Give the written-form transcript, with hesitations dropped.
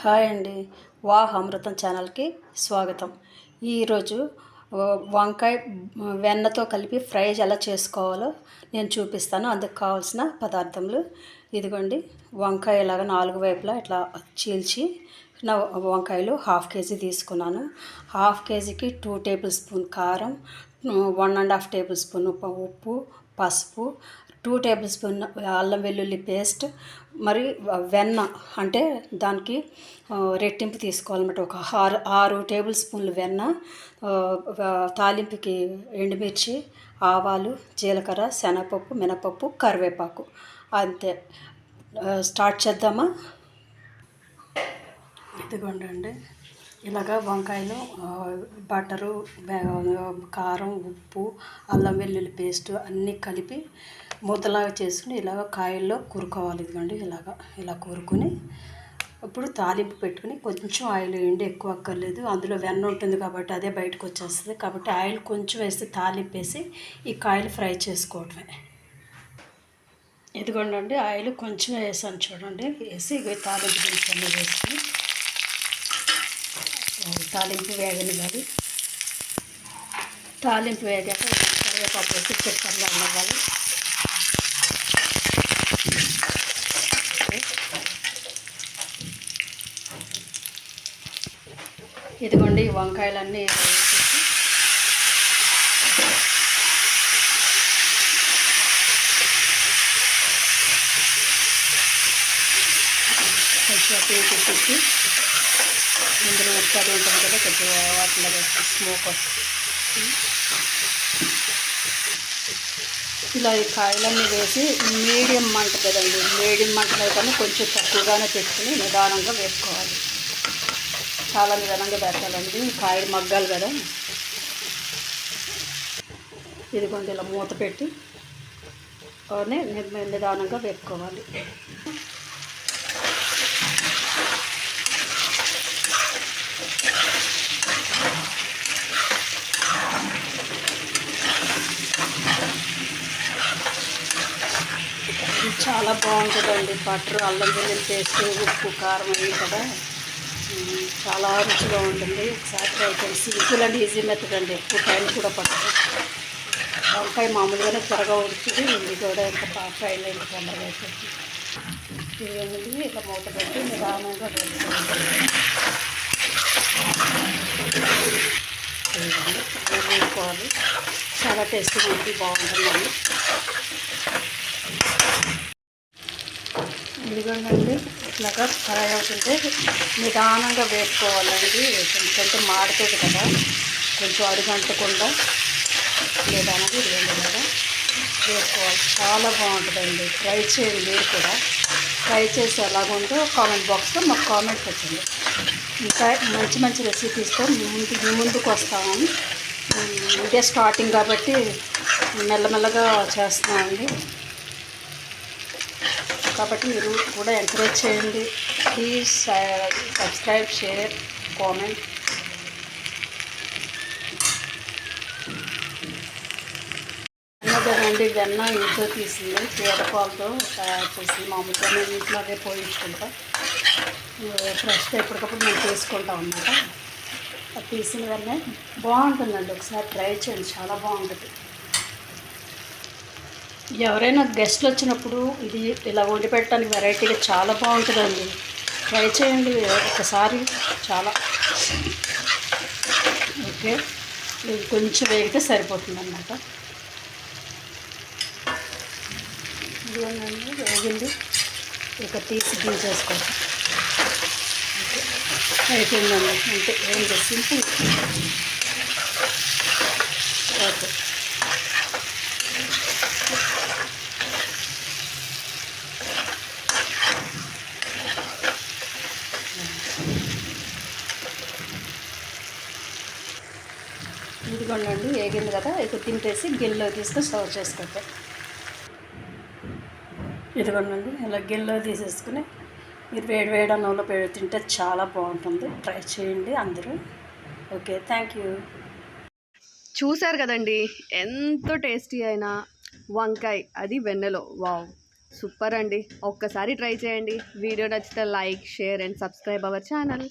Hi అండి. వాహ్ అమృతం ఛానల్కి స్వాగతం. ఈరోజు వంకాయ వెన్నతో కలిపి ఫ్రై ఎలా చేసుకోవాలో నేను చూపిస్తాను. అందుకు కావాల్సిన పదార్థములు ఇదిగోండి. వంకాయ ఇలాగ 4 వైపులా ఇట్లా చీల్చి వంకాయలు 1/2 కేజీ తీసుకున్నాను. 1/2 కేజీకి 2 టేబుల్ స్పూన్ కారం, 1.5 టేబుల్ స్పూన్ ఉప్పు, పసుపు, 2 టేబుల్ స్పూన్ అల్లం వెల్లుల్లి పేస్ట్, మరి వెన్న అంటే దానికి రెట్టింపు తీసుకోవాలన్నమాట. ఒక 6 టేబుల్ స్పూన్లు వెన్న, తాలింపుకి ఎండుమిర్చి, ఆవాలు, జీలకర్ర, శనగపప్పు, మినపప్పు, కరివేపాకు. అంతే. స్టార్ట్ చేద్దామా? ఇదిగోండి, ఇలాగా వంకాయలు బటరు, కారం, ఉప్పు, అల్లం వెల్లుల్లి పేస్ట్ అన్నీ కలిపి మూతలాగా చేసుకుని ఇలాగ కాయల్లో కూరుకోవాలి. ఇదిగోండి, ఇలా కూరుకుని ఇప్పుడు తాలింపు పెట్టుకుని కొంచెం ఆయిల్ వేయండి, ఎక్కువ అక్కర్లేదు. అందులో వెన్న ఉంటుంది కాబట్టి అదే బయటకు వచ్చేస్తుంది. కాబట్టి ఆయిల్ కొంచెం వేసి తాలింపు వేసి ఈ కాయలు ఫ్రై చేసుకోవటమే. ఇదిగోండి, ఆయిల్ కొంచెం వేసాను చూడండి. వేసి తాలింపు దినుసులు వేసుకుని తాలింపు వేగని కాదు, తాలింపు వేగాక కరివేపాకు వేసి చక్కెరలో అవ్వాలి. ఇదిగోండి, ఈ వంకాయలన్నీ కొంచెం అటు ఇటు తిప్పి ఇందులో ఉప్పది ఉంటుంది కదా, కొంచెం వాటిలో వేసి స్మోక్ వస్తుంది. ఇలా ఈ కాయలన్నీ వేసి మీడియం మంట కదండి, మీడియం మంటలో కానీ కొంచెం తక్కువగానే పెట్టుకుని నిదానంగా వేసుకోవాలి. చాలా నిదానంగా పెట్టాలండి, కాయలు మగ్గాలి కదా. ఇదిగోండి, ఇలా మూత పెట్టి నిదానంగా వేపుకోవాలి. ఇది చాలా బాగుంటుందండి. బటర్, అల్లం వెల్లుల్లి పేస్ట్, ఉప్పు, కారం అయ్యి కదా, చాలా రుచిగా ఉంటుంది. ఒకసారి ట్రై చేసి సింపుల్ అండ్ ఈజీ మెథడ్ అండి, ఎక్కువ టైం కూడా పడుతుంది. వంకాయ మామూలుగానే త్వరగా ఉడుతుంది, ఇది కూడా ఎంత బాగా ఫ్రై అయింది, తొందరగా అయిపోతుంది. ఇదేంటి ఇట్లా మూత పెట్టి నిదానంగా వేసుకోవాలి. చాలా టేస్టీగా ఉంటుంది, బాగుంటుందండి. ఇదిగోండి, ఇట్లాగా ఫ్రై అవుతుంటే నిదానంగా వేసుకోవాలండి. కొంచెం మాడుతుంది కదా, కొంచెం అడుగంటకుండా నిదానంగా ఇదిగోండి వేసుకోవాలి. చాలా బాగుంటుందండి. ట్రై చేయండి మీరు కూడా. ట్రై చేసి ఎలాగుందో కామెంట్ బాక్స్లో మాకు కామెంట్ పెట్టండి. ఇంకా మంచి మంచి రెసిపీస్తో మీ ముందుకు వస్తామని. ఇదే స్టార్టింగ్ కాబట్టి మెల్లమెల్లగా చేస్తున్నామండి. కాబట్టి మీరు కూడా ఎంకరేజ్ చేయండి. Please subscribe, share, comment. అన్నదండి, వెన్న ఇంట్లో తీసింది, పేదపాలతో తయారు చేసింది. మామూలుగా మేము ఇంట్లోనే పోయించుకుంటాం, ఫ్రెష్గా ఎప్పటికప్పుడు మేము తీసుకుంటాం అన్నమాట. అది తీసిన వెన్న బాగుంటుందండి, ఒకసారి ట్రై చేయండి, చాలా బాగుంటుంది. ఎవరైనా గెస్ట్లు వచ్చినప్పుడు ఇది ఇలా వండి పెట్టడానికి వెరైటీగా చాలా బాగుంటుందండి. ట్రై చేయండి ఒకసారి. చాలా ఓకే. ఇది కొంచెం వేగితే సరిపోతుంది అన్నమాట. ఇదిగోనండి, వేగింది. ఇక తీసి దించేసుకోవచ్చు. అయిపోయిందండి, అంటే ఏంటి సింపుల్. ఓకే. ఇదిగోండి, వేగింది కదా. ఇక తింటేసి గిన్నెలో తీసుకొని సర్వ్ చేసుకుంటాం. ఇదిగోండి, ఇలా గిన్నెలో తీసేసుకుని మీరు వేడి అన్నంలో తింటే చాలా బాగుంటుంది. ట్రై చేయండి అందరూ. Okay, thank you. చూశారు కదండి, ఎంతో టేస్టీ అయిన వంకాయ, అది వెన్నెలో. వావ్! సూపర్ అండి. ఒక్కసారి ట్రై చేయండి. వీడియో నచ్చితే like, share and subscribe our channel.